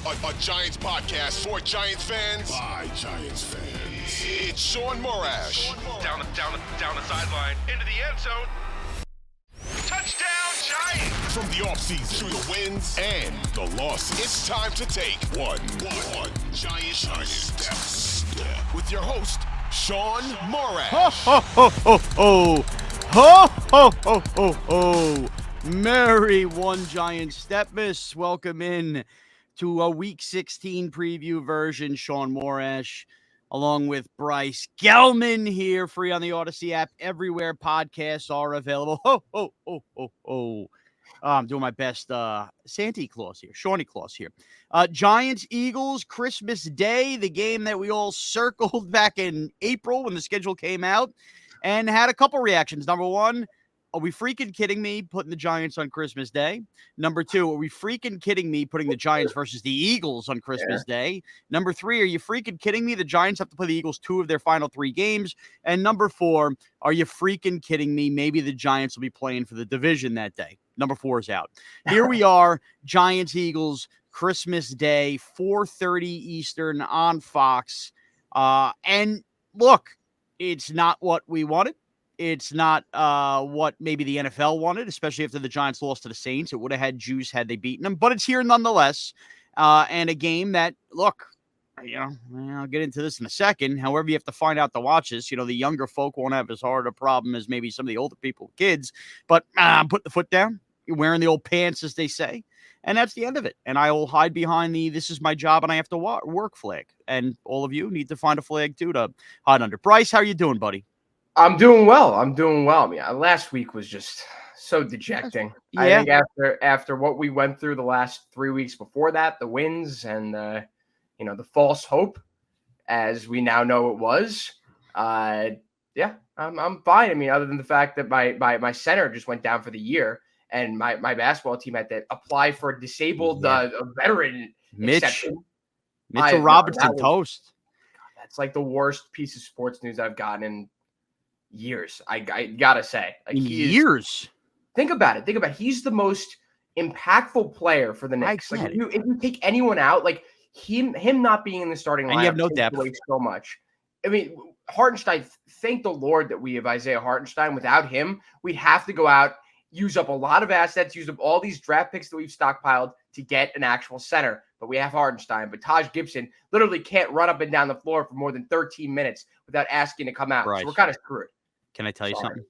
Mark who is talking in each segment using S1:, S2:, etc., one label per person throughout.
S1: A Giants podcast for Giants fans by Giants fans. It's Shaun Morash.
S2: Down the sideline, into the end zone. Touchdown, Giants!
S1: From the offseason to the wins and the losses, it's time to take one Giant step with your host, Shaun Morash.
S3: Ho, ho, ho, ho, ho. Ho, ho, ho, ho, ho. Merry one Giant step, miss. Welcome in to a Week 16 preview version. Shaun Morash, along with Bryce Gelman here, free on the Audacy app. Everywhere podcasts are available. Ho, ho, ho, ho, ho. I'm doing my best Santa Claus here, Shawnee Claus here. Giants, Eagles, Christmas Day, the game that we all circled back in April when the schedule came out, and had a couple reactions. Number one, are we freaking kidding me putting the Giants on Christmas Day? Number two, are we freaking kidding me putting the Giants versus the Eagles on Christmas Day? Number three, are you freaking kidding me? The Giants have to play the Eagles 2 of their final 3 games. And number 4, are you freaking kidding me? Maybe the Giants will be playing for the division that day. Number 4 is out. Here we are, Giants, Eagles, Christmas Day, 4:30 Eastern on Fox. And look, it's not what we wanted. It's not what maybe the NFL wanted, especially after the Giants lost to the Saints. It would have had juice had they beaten them, but it's here nonetheless. And a game that, look, I'll get into this in a second. However, you have to find out to watch this. The younger folk won't have as hard a problem as maybe some of the older people, kids. But put the foot down. You're wearing the old pants, as they say. And that's the end of it. And I will hide behind the "this is my job and I have to work" flag. And all of you need to find a flag, too, to hide under. Bryce, how you doing, buddy?
S4: I'm doing well. Last week was just so dejecting.
S3: Yeah.
S4: I think after what we went through the last 3 weeks before that, the wins and the false hope, as we now know it was. I'm fine. I mean, other than the fact that my center just went down for the year, and my basketball team had to apply for a disabled veteran exception.
S3: Mitchell Robinson toast.
S4: God, that's like the worst piece of sports news I've gotten in years. I gotta say,
S3: years.
S4: Think about it. He's the most impactful player for the Knicks. Like if you take anyone out, like him not being in the starting lineup,
S3: and you have no depth.
S4: So much. I mean, Hartenstein. Thank the Lord that we have Isaiah Hartenstein. Without him, we'd have to go out, use up a lot of assets, use up all these draft picks that we've stockpiled to get an actual center. But we have Hartenstein. But Taj Gibson literally can't run up and down the floor for more than 13 minutes without asking to come out.
S3: Right.
S4: So we're kind of screwed.
S3: Can I tell you something?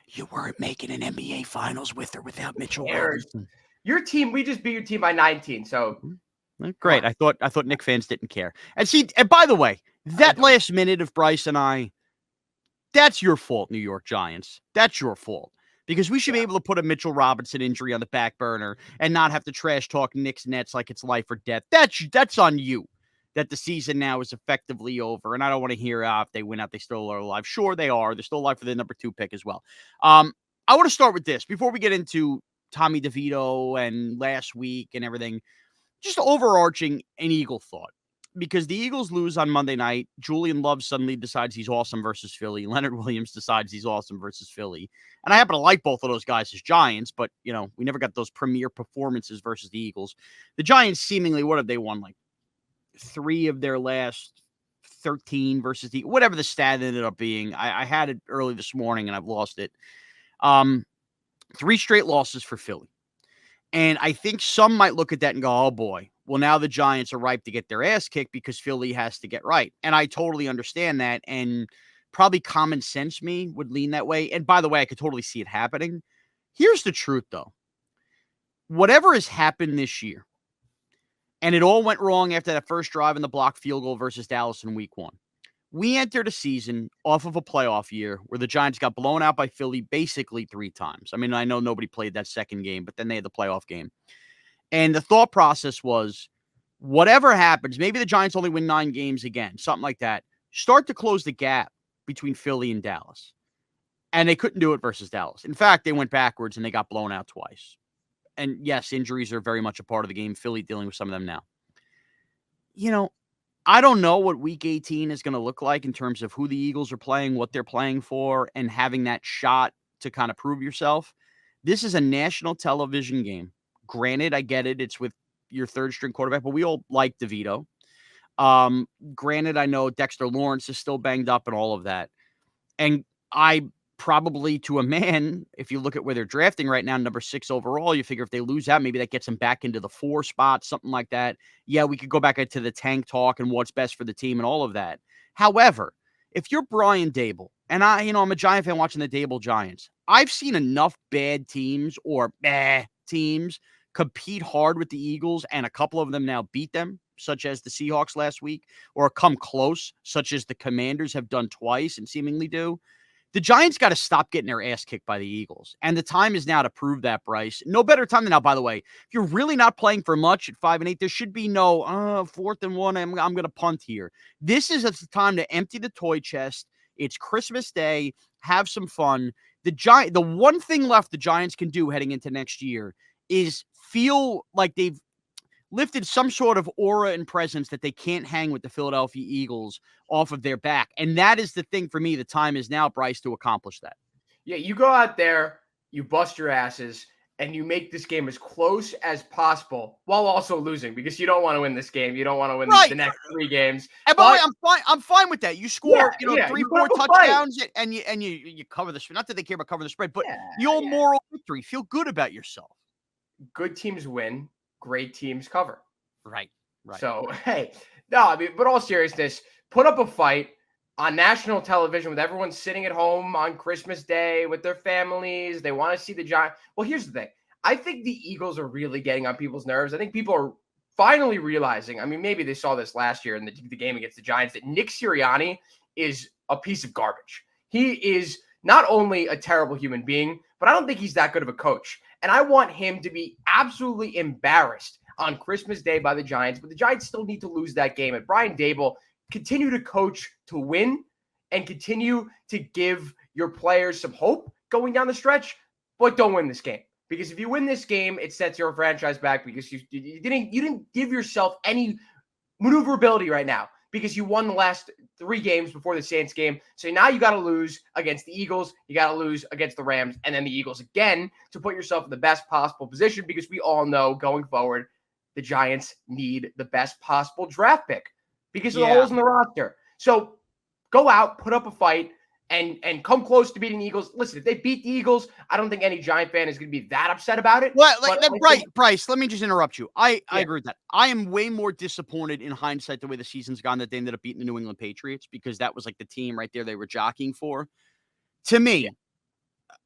S3: You weren't making an NBA Finals with or without Mitchell Robinson.
S4: Your team, we just beat your team by 19. So
S3: great. I thought Knicks fans didn't care. And by the way, that last minute of Bryce and I, that's your fault, New York Giants. That's your fault. Because we should be able to put a Mitchell Robinson injury on the back burner and not have to trash talk Knicks Nets like it's life or death. That's on you. That the season now is effectively over. And I don't want to hear if they win out, they still are alive. Sure, they are. They're still alive for the number 2 pick as well. I want to start with this before we get into Tommy DeVito and last week and everything. Just overarching an Eagle thought. Because the Eagles lose on Monday night. Julian Love suddenly decides he's awesome versus Philly. Leonard Williams decides he's awesome versus Philly. And I happen to like both of those guys as Giants, but, we never got those premier performances versus the Eagles. The Giants seemingly, what have they won? Like 3 of their last 13 versus whatever the stat ended up being. I had it early this morning and I've lost it. 3 straight losses for Philly. And I think some might look at that and go, oh boy, well, now the Giants are ripe to get their ass kicked because Philly has to get right. And I totally understand that. And probably common sense me would lean that way. And by the way, I could totally see it happening. Here's the truth, though. Whatever has happened this year, and it all went wrong after that first drive in the blocked field goal versus Dallas in week 1. We entered a season off of a playoff year where the Giants got blown out by Philly basically 3 times. I mean, I know nobody played that second game, but then they had the playoff game. And the thought process was, whatever happens, maybe the Giants only win 9 games again, something like that. Start to close the gap between Philly and Dallas. And they couldn't do it versus Dallas. In fact, they went backwards and they got blown out twice. And yes, injuries are very much a part of the game. Philly dealing with some of them now. I don't know what week 18 is going to look like in terms of who the Eagles are playing, what they're playing for, and having that shot to kind of prove yourself. This is a national television game. Granted, I get it. It's with your third string quarterback, but we all like DeVito. Granted, I know Dexter Lawrence is still banged up and all of that. And I probably, to a man, if you look at where they're drafting right now, number 6 overall, you figure if they lose out, maybe that gets them back into the 4 spot, something like that. Yeah, we could go back into the tank talk and what's best for the team and all of that. However, if you're Brian Daboll, and I'm a Giant fan watching the Daboll Giants, I've seen enough bad teams or teams compete hard with the Eagles, and a couple of them now beat them, such as the Seahawks last week, or come close, such as the Commanders have done twice and seemingly do. The Giants got to stop getting their ass kicked by the Eagles. And the time is now to prove that, Bryce. No better time than now, by the way. If you're really not playing for much at 5-8, there should be no 4th and 1. I'm going to punt here. This is the time to empty the toy chest. It's Christmas Day. Have some fun. The one thing left the Giants can do heading into next year is feel like they've lifted some sort of aura and presence that they can't hang with the Philadelphia Eagles off of their back. And that is the thing for me. The time is now, Bryce, to accomplish that.
S4: Yeah, you go out there, you bust your asses, and you make this game as close as possible while also losing, because you don't want to win this game. You don't want to win the next 3 games.
S3: And by the way, I'm fine with that. You score, 3-4 touchdowns and you cover the spread. Not that they care about covering the spread, but moral victory. Feel good about yourself.
S4: Good teams win. Great teams cover.
S3: Right.
S4: So, hey, no, I mean, but all seriousness, put up a fight on national television with everyone sitting at home on Christmas Day with their families. They want to see the Giants. Well, here's the thing. I think the Eagles are really getting on people's nerves. I think people are finally realizing, I mean, maybe they saw this last year in the game against the Giants, that Nick Sirianni is a piece of garbage. He is not only a terrible human being, but I don't think he's that good of a coach. And I want him to be absolutely embarrassed on Christmas Day by the Giants, but the Giants still need to lose that game. And Brian Daboll, continue to coach to win and continue to give your players some hope going down the stretch, but don't win this game. Because if you win this game, it sets your franchise back, because you didn't give yourself any maneuverability right now, because you won the last 3 games before the Saints game. So now you got to lose against the Eagles. You got to lose against the Rams and then the Eagles again to put yourself in the best possible position, because we all know going forward, the Giants need the best possible draft pick because of the holes in the roster. So go out, put up a fight, and come close to beating the Eagles. Listen, if they beat the Eagles, I don't think any Giant fan is going to be that upset about it.
S3: Well, Bryce, let me just interrupt you. I agree with that. I am way more disappointed in hindsight the way the season's gone that they ended up beating the New England Patriots, because that was like the team right there they were jockeying for. To me,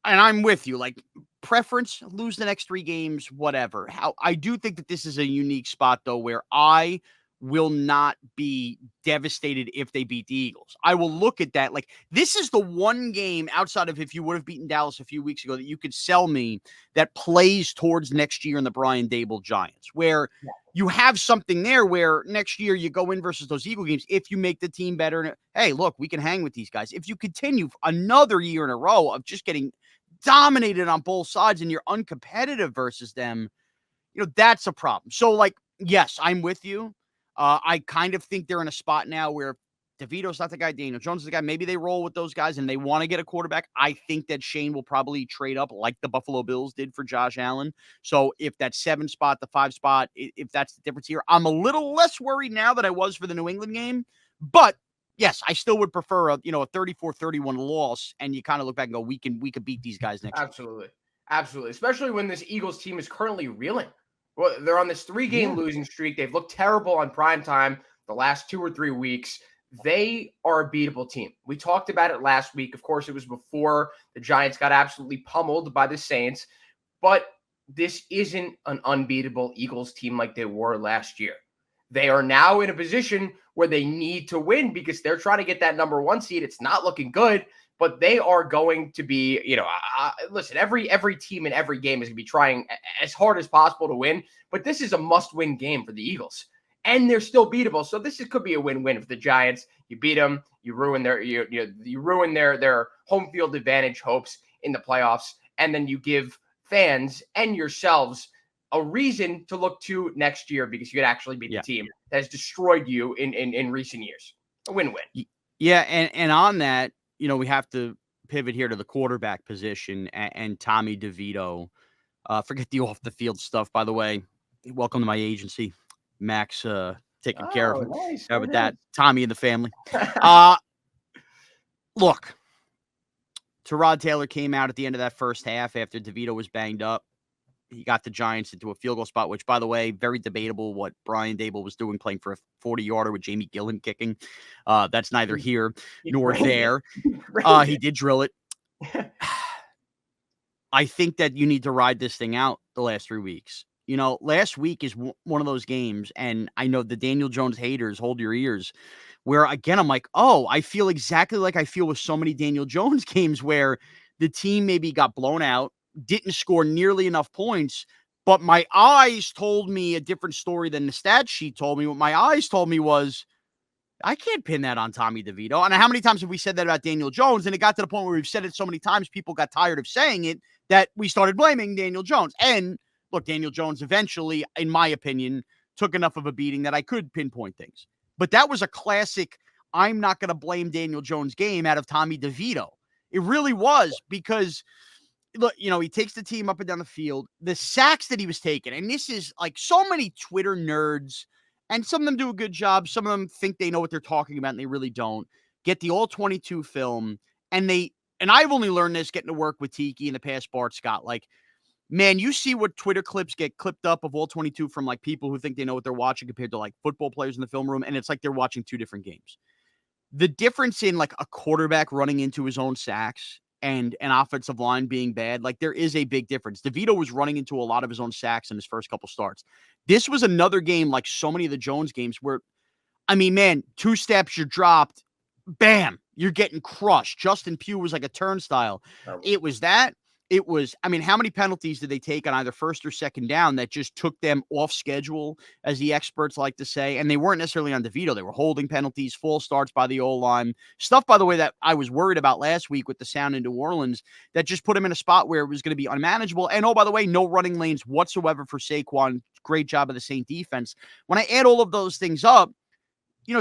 S3: and I'm with you, like preference, lose the next 3 games, whatever. I do think that this is a unique spot, though, where I will not be devastated if they beat the Eagles. I will look at that. Like, this is the one game outside of if you would have beaten Dallas a few weeks ago that you could sell me that plays towards next year in the Brian Daboll Giants, where you have something there where next year you go in versus those Eagle games. If you make the team better, and hey, look, we can hang with these guys. If you continue another year in a row of just getting dominated on both sides and you're uncompetitive versus them, that's a problem. So, like, yes, I'm with you. I kind of think they're in a spot now where DeVito's not the guy, Daniel Jones is the guy. Maybe they roll with those guys and they want to get a quarterback. I think that Shane will probably trade up like the Buffalo Bills did for Josh Allen. So if that 7 spot, the 5 spot, if that's the difference here, I'm a little less worried now than I was for the New England game. But yes, I still would prefer a 34-31 loss, and you kind of look back and go, we can beat these guys next
S4: Absolutely. Absolutely. Especially when this Eagles team is currently reeling. Well, they're on this 3-game losing streak. They've looked terrible on primetime the last 2 or 3 weeks. They are a beatable team. We talked about it last week. Of course, it was before the Giants got absolutely pummeled by the Saints. But this isn't an unbeatable Eagles team like they were last year. They are now in a position where they need to win because they're trying to get that number 1 seed. It's not looking good, but they are going to be, listen, every team in every game is going to be trying as hard as possible to win, but this is a must-win game for the Eagles, and they're still beatable. So this could be a win-win for the Giants. You beat them, you ruin their home field advantage hopes in the playoffs, and then you give fans and yourselves a reason to look to next year because you could actually beat the team that has destroyed you in recent years. A win-win.
S3: Yeah, and on that, we have to pivot here to the quarterback position and Tommy DeVito. Forget the off-the-field stuff, by the way. Welcome to my agency. Max taking care of
S4: Oh,
S3: him.
S4: nice.
S3: With
S4: Okay.
S3: that, Tommy and the family. Look, Tyrod Taylor came out at the end of that first half after DeVito was banged up. He got the Giants into a field goal spot, which, by the way, very debatable what Brian Dable was doing, playing for a 40-yarder with Jamie Gillen kicking. That's neither here nor there. He did drill it. I think that you need to ride this thing out the last 3 weeks. Last week is one of those games, and I know the Daniel Jones haters, hold your ears, where, again, I'm like, oh, I feel exactly like I feel with so many Daniel Jones games where the team maybe got blown out, didn't score nearly enough points, but my eyes told me a different story than the stat sheet told me. What my eyes told me was, I can't pin that on Tommy DeVito. And how many times have we said that about Daniel Jones? And it got to the point where we've said it so many times, people got tired of saying it, that we started blaming Daniel Jones. And look, Daniel Jones eventually, in my opinion, took enough of a beating that I could pinpoint things. But that was a classic, I'm not going to blame Daniel Jones game out of Tommy DeVito. It really was, because look, he takes the team up and down the field. The sacks that he was taking, and this is like so many Twitter nerds, and some of them do a good job. Some of them think they know what they're talking about, and they really don't. Get the all 22 film, and I've only learned this getting to work with Tiki in the past, Bart Scott. Like, man, you see what Twitter clips get clipped up of all 22 from like people who think they know what they're watching compared to like football players in the film room, and it's like they're watching two different games. The difference in like a quarterback running into his own sacks and an offensive line being bad, like there is a big difference. DeVito was running into a lot of his own sacks in his first couple starts. This was another game like so many of the Jones games where, I mean, man, 2 steps, you're dropped, bam, you're getting crushed. Justin Pugh was like a turnstile. It was that. It was, I mean, how many penalties did they take on either first or second down that just took them off schedule, as the experts like to say? And they weren't necessarily on DeVito. They were holding penalties, full starts by the O-line. Stuff, by the way, that I was worried about last week with the sound in New Orleans that just put him in a spot where it was going to be unmanageable. And, oh, by the way, no running lanes whatsoever for Saquon. Great job of the Saint defense. When I add all of those things up,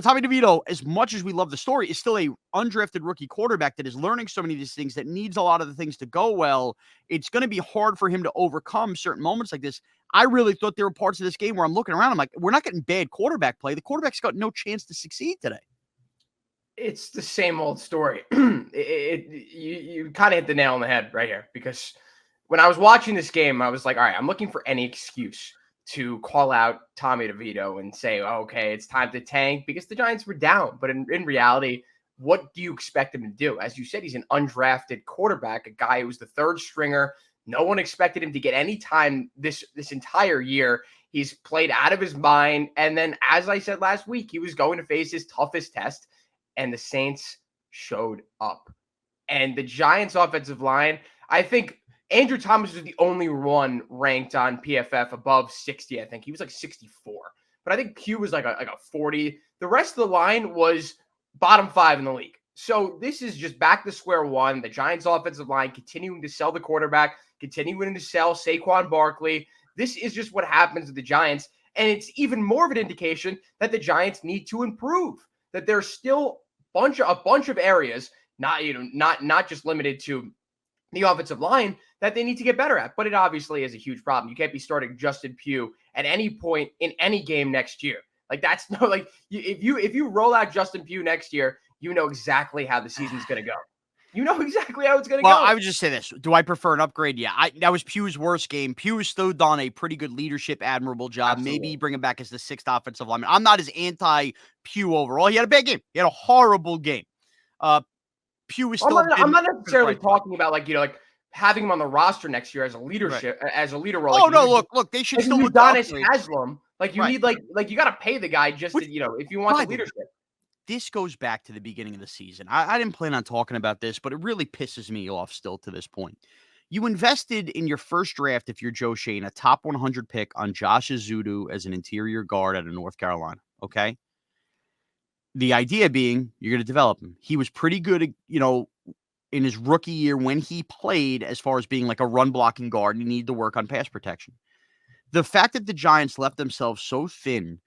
S3: Tommy DeVito, as much as we love the story, is still a undrafted rookie quarterback that is learning so many of these things, that needs a lot of the things to go well. It's going to be hard for him to overcome certain moments like this. I really thought there were parts of this game where I'm looking around, I'm like, we're not getting bad quarterback play. The quarterback's got no chance to succeed today.
S4: It's the same old story. You kind of hit the nail on the head right here, because when I was watching this game, I was like, all right, I'm looking for any excuse to call out Tommy DeVito and say, okay, it's time to tank because the Giants were down. But in reality, what do you expect him to do? As you said, he's an undrafted quarterback, a guy who was the third stringer. No one expected him to get any time this entire year. He's played out of his mind. And then, as I said last week, he was going to face his toughest test, and the Saints showed up. And the Giants' offensive line, I think Andrew Thomas was the only one ranked on PFF above 60. I think he was like 64, but I think Pugh was like a 40. The rest of the line was bottom 5 in the league. So this is just back to square one. The Giants offensive line continuing to sell the quarterback, continuing to sell Saquon Barkley. This is just what happens with the Giants. And it's even more of an indication that the Giants need to improve, that there's still a bunch of areas, not just limited to the offensive line, that they need to get better at. But it obviously is a huge problem. You can't be starting Justin Pugh at any point in any game next year. Like, that's no, like, if you roll out Justin Pugh next year, you know exactly how the season's going to go. You know exactly how it's going to go.
S3: Well, I would just say this. Do I prefer an upgrade? Yeah. That was Pugh's worst game. Pugh still done a pretty good leadership, admirable job.
S4: Absolutely.
S3: Maybe bring him back as the 6th offensive lineman. I'm not as anti-Pugh overall. He had a bad game. He had a horrible game. Pugh is still.
S4: I'm not necessarily talking about like having him on the roster next year as a leadership, as a leader role.
S3: Oh, no, look, they should still look
S4: Udonis Haslam. Like, you need you got to pay the guy just to, if you want the leadership.
S3: This goes back to the beginning of the season. I didn't plan on talking about this, but it really pisses me off still to this point. You invested in your first draft, if you're Joe Shane, a top 100 pick on Josh Azudu as an interior guard out of North Carolina, okay? The idea being you're going to develop him. He was pretty good, in his rookie year when he played, as far as being like a run-blocking guard, and he needed to work on pass protection. The fact that the Giants left themselves so thin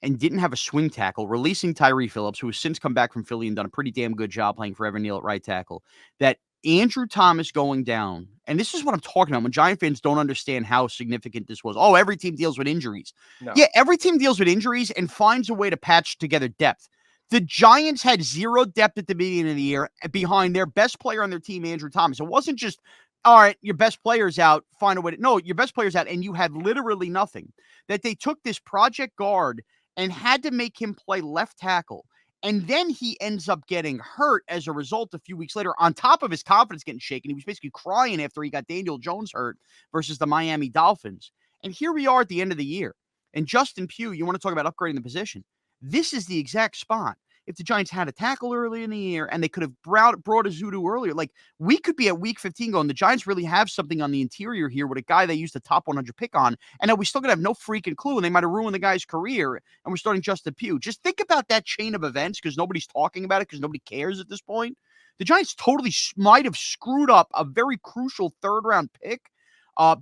S3: and didn't have a swing tackle, releasing Tyree Phillips, who has since come back from Philly and done a pretty damn good job playing for Evan Neal at right tackle, that Andrew Thomas going down, and this is what I'm talking about when Giant fans don't understand how significant this was. Oh, every team deals with injuries.
S4: No.
S3: Yeah, every team deals with injuries and finds a way to patch together depth. The Giants had zero depth at the beginning of the year behind their best player on their team, Andrew Thomas. It wasn't just, all right, your best player's out, find a way to. No, your best player's out, and you had literally nothing. That they took this project guard and had to make him play left tackle. And then he ends up getting hurt as a result a few weeks later, on top of his confidence getting shaken. He was basically crying after he got Daniel Jones hurt versus the Miami Dolphins. And here we are at the end of the year. And Justin Pugh, you want to talk about upgrading the position. This is the exact spot. If the Giants had a tackle early in the year and they could have brought a Zudu earlier, like we could be at week 15 going, the Giants really have something on the interior here with a guy they used the top 100 pick on. And now we still gonna have no freaking clue, and they might have ruined the guy's career. And we're starting Justin Pugh. Just think about that chain of events, because nobody's talking about it, because nobody cares at this point. The Giants totally might have screwed up a very crucial third-round pick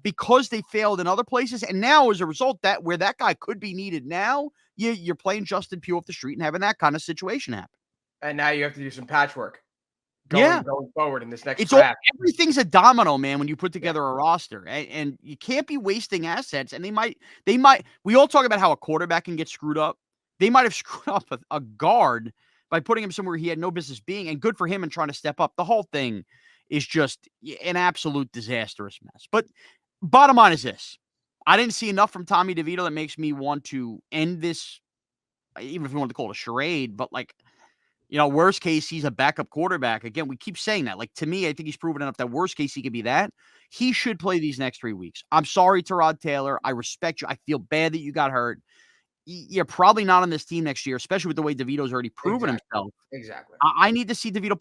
S3: because they failed in other places. And now, as a result, that where that guy could be needed now, you're playing Justin Pugh off the street and having that kind of situation happen.
S4: And now you have to do some patchwork going forward in this next draft.
S3: Everything's a domino, man, when you put together a roster. And you can't be wasting assets. And they might, we all talk about how a quarterback can get screwed up. They might have screwed up a guard by putting him somewhere he had no business being, and good for him in trying to step up. The whole thing is just an absolute disastrous mess. But bottom line is this. I didn't see enough from Tommy DeVito that makes me want to end this, even if you want to call it a charade, but like, worst case, he's a backup quarterback. Again, we keep saying that. Like, to me, I think he's proven enough that worst case, he could be that. He should play these next 3 weeks. I'm sorry, Tyrod Taylor. I respect you. I feel bad that you got hurt. You're probably not on this team next year, especially with the way DeVito's already proven himself.
S4: Exactly.
S3: I need to see DeVito.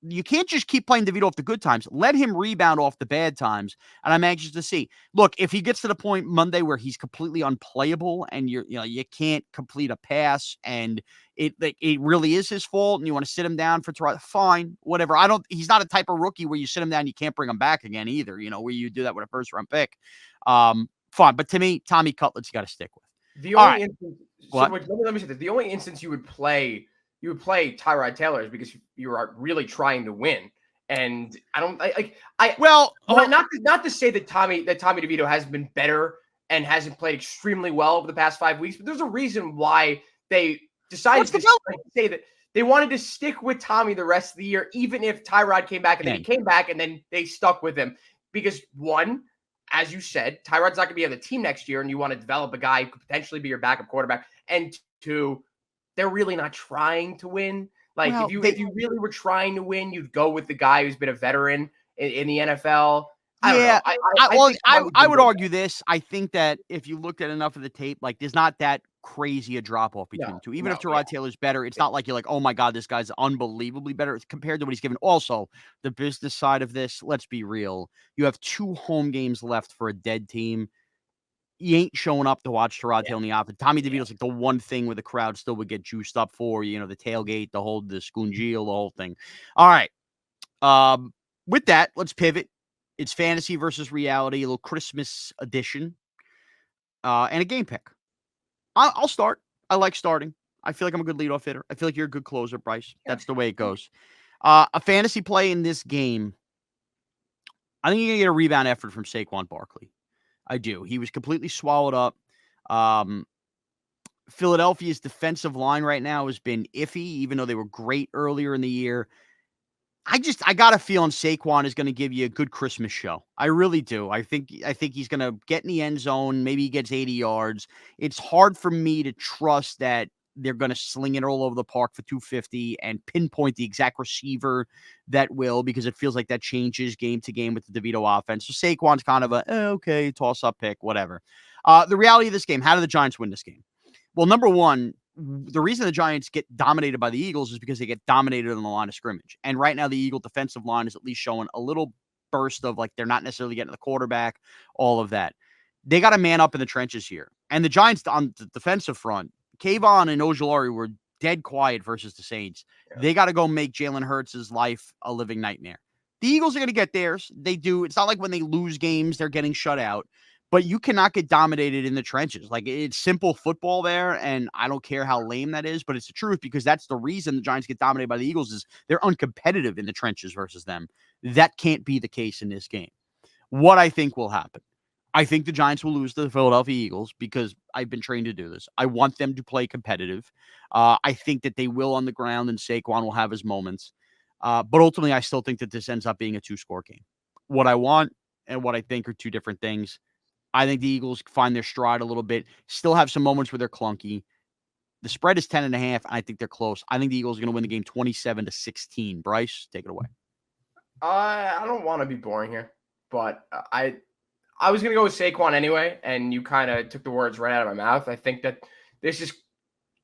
S3: You can't just keep playing DeVito off the good times. Let him rebound off the bad times. And I'm anxious to see. Look, if he gets to the point Monday where he's completely unplayable and you can't complete a pass and it really is his fault and you want to sit him down for Tyrod, fine, whatever. He's not a type of rookie where you sit him down and you can't bring him back again either, where you do that with a first round pick. Fine. But to me, Tommy Cutlett's got to stick with.
S4: The only instance, let me say this. The only instance you would play Tyrod Taylor is because you are really trying to win. And not to say that Tommy DeVito has been better and hasn't played extremely well over the past 5 weeks, but there's a reason why they decided to say that they wanted to stick with Tommy the rest of the year, even if Tyrod came back and then he came back and then they stuck with him. Because one, as you said, Tyrod's not going to be on the team next year, and you want to develop a guy who could potentially be your backup quarterback. And two, they're really not trying to win. Like, if you really were trying to win, you'd go with the guy who's been a veteran in the NFL. I would
S3: argue this. I think that if you looked at enough of the tape, like, there's not that crazy a drop off between the two. Even if Tyrod Taylor's better, it's not like you're like, oh my God, this guy's unbelievably better compared to what he's given. Also, the business side of this, let's be real. You have 2 home games left for a dead team. You ain't showing up to watch Tyrod Taylor in the offense. Tommy DeVito's like the one thing where the crowd still would get juiced up for, the tailgate, the Scoongeal, the whole thing. All right. With that, let's pivot. It's fantasy versus reality, a little Christmas edition, and a game pick. I'll start. I like starting. I feel like I'm a good leadoff hitter. I feel like you're a good closer, Bryce. That's the way it goes. A fantasy play in this game, I think you're going to get a rebound effort from Saquon Barkley. I do. He was completely swallowed up. Philadelphia's defensive line right now has been iffy, even though they were great earlier in the year. I got a feeling Saquon is going to give you a good Christmas show. I really do. I think he's going to get in the end zone. Maybe he gets 80 yards. It's hard for me to trust that they're going to sling it all over the park for 250 and pinpoint the exact receiver that will, because it feels like that changes game to game with the DeVito offense. So Saquon's kind of okay, toss-up pick, whatever. The reality of this game, how do the Giants win this game? Well, number one, the reason the Giants get dominated by the Eagles is because they get dominated on the line of scrimmage. And right now, the Eagle defensive line is at least showing a little burst of, like, they're not necessarily getting the quarterback, all of that. They got to man up in the trenches here. And the Giants on the defensive front, Kayvon and Ojulari were dead quiet versus the Saints. Yeah. They got to go make Jalen Hurts' life a living nightmare. The Eagles are going to get theirs. They do. It's not like when they lose games, they're getting shut out. but you cannot get dominated in the trenches. Like, it's simple football there, and I don't care how lame that is, but it's the truth, because that's the reason the Giants get dominated by the Eagles is they're uncompetitive in the trenches versus them. That can't be the case in this game. What I think will happen, I think the Giants will lose to the Philadelphia Eagles because I've been trained to do this. I want them to play competitive. I think that they will on the ground, and Saquon will have his moments. But ultimately, I still think that this ends up being a 2-score game. What I want and what I think are two different things. I think the Eagles find their stride a little bit, still have some moments where they're clunky. The spread is 10.5, and I think they're close. I think the Eagles are going to win the game 27-16. Bryce, take it away.
S4: I don't want to be boring here, but I was going to go with Saquon anyway, and you kind of took the words right out of my mouth. I think that this is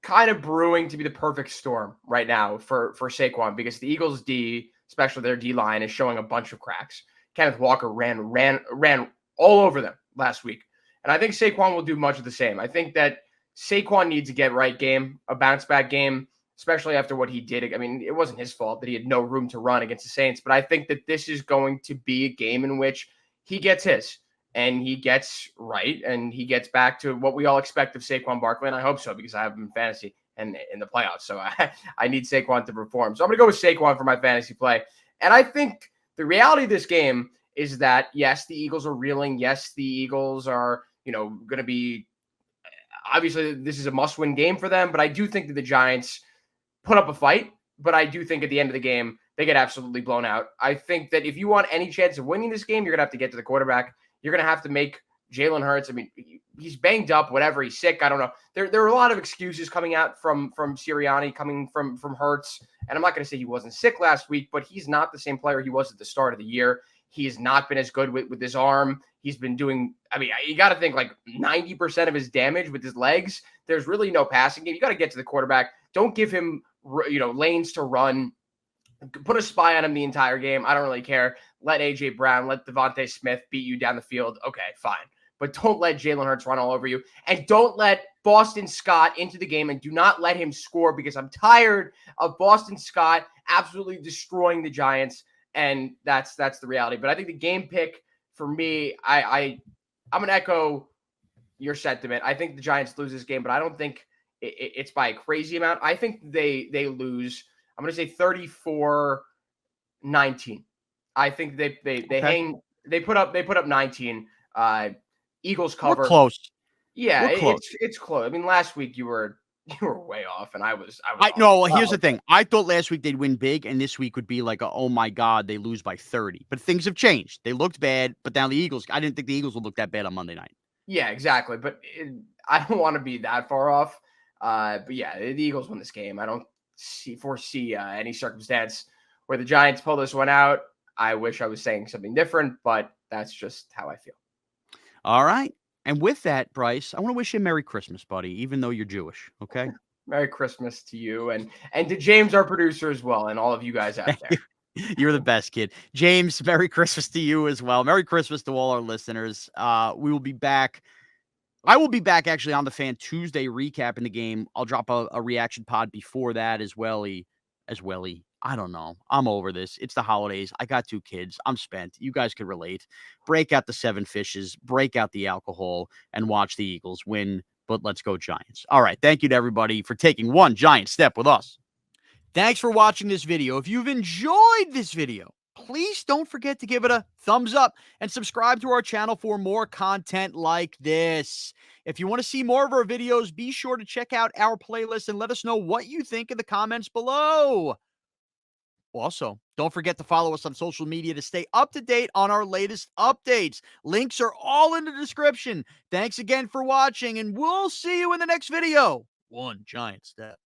S4: kind of brewing to be the perfect storm right now for Saquon, because the Eagles' D, especially their D-line, is showing a bunch of cracks. Kenneth Walker ran all over them last week, and I think Saquon will do much of the same. I think that Saquon needs a get-right game, a bounce-back game, especially after what he did. I mean, it wasn't his fault that he had no room to run against the Saints, but I think that this is going to be a game in which he gets his, and he gets right, and he gets back to what we all expect of Saquon Barkley, and I hope so, because I have him in fantasy and in the playoffs, so I need Saquon to perform. So I'm going to go with Saquon for my fantasy play, and I think the reality of this game is that, yes, the Eagles are reeling. Yes, the Eagles are, going to be – obviously, this is a must-win game for them, but I do think that the Giants put up a fight, but I do think at the end of the game, they get absolutely blown out. I think that if you want any chance of winning this game, you're going to have to get to the quarterback. You're going to have to make Jalen Hurts. I mean, he's banged up, whatever. He's sick. I don't know. There are a lot of excuses coming out from Sirianni, coming from Hurts. And I'm not going to say he wasn't sick last week, but he's not the same player he was at the start of the year. He has not been as good with his arm. He's been doing, I mean, you got to think like 90% of his damage with his legs. There's really no passing game. You got to get to the quarterback. Don't give him, lanes to run. Put a spy on him the entire game. I don't really care. Let A.J. Brown, let Devontae Smith beat you down the field. Okay, fine. But don't let Jalen Hurts run all over you. And don't let Boston Scott into the game, and do not let him score, because I'm tired of Boston Scott absolutely destroying the Giants. And that's the reality. But I think the game pick for me, I'm going to echo your sentiment. I think the Giants lose this game, but I don't think it's by a crazy amount. I think they lose. I'm going to say 34-19. I think they put up 19. Eagles cover.
S3: We're close.
S4: Yeah,
S3: We're close.
S4: It's close. I mean, last week you were way off, and I was
S3: no, here's the thing. I thought last week they'd win big, and this week would be like, oh my God, they lose by 30. But things have changed. They looked bad, but now the Eagles, I didn't think the Eagles would look that bad on Monday night.
S4: Yeah, exactly. But I don't want to be that far off. But yeah, the Eagles win this game. I don't foresee any circumstance where the Giants pull this one out. I wish I was saying something different, but that's just how I feel.
S3: All right. And with that, Bryce, I want to wish you a Merry Christmas, buddy, even though you're Jewish. Okay.
S4: Merry Christmas to you and to James, our producer, as well, and all of you guys out there.
S3: You're the best, kid. James, Merry Christmas to you as well. Merry Christmas to all our listeners. We will be back. I will be back actually on the Fan Tuesday recapping the game. I'll drop a reaction pod before that as well. I don't know. I'm over this. It's the holidays. I got 2 kids. I'm spent. You guys could relate. Break out the 7 fishes, break out the alcohol, and watch the Eagles win. But let's go Giants. All right. Thank you to everybody for taking one giant step with us. Thanks for watching this video. If you've enjoyed this video, please don't forget to give it a thumbs up and subscribe to our channel for more content like this. If you want to see more of our videos, be sure to check out our playlist and let us know what you think in the comments below. Also, don't forget to follow us on social media to stay up to date on our latest updates. Links are all in the description. Thanks again for watching, and we'll see you in the next video. One giant step.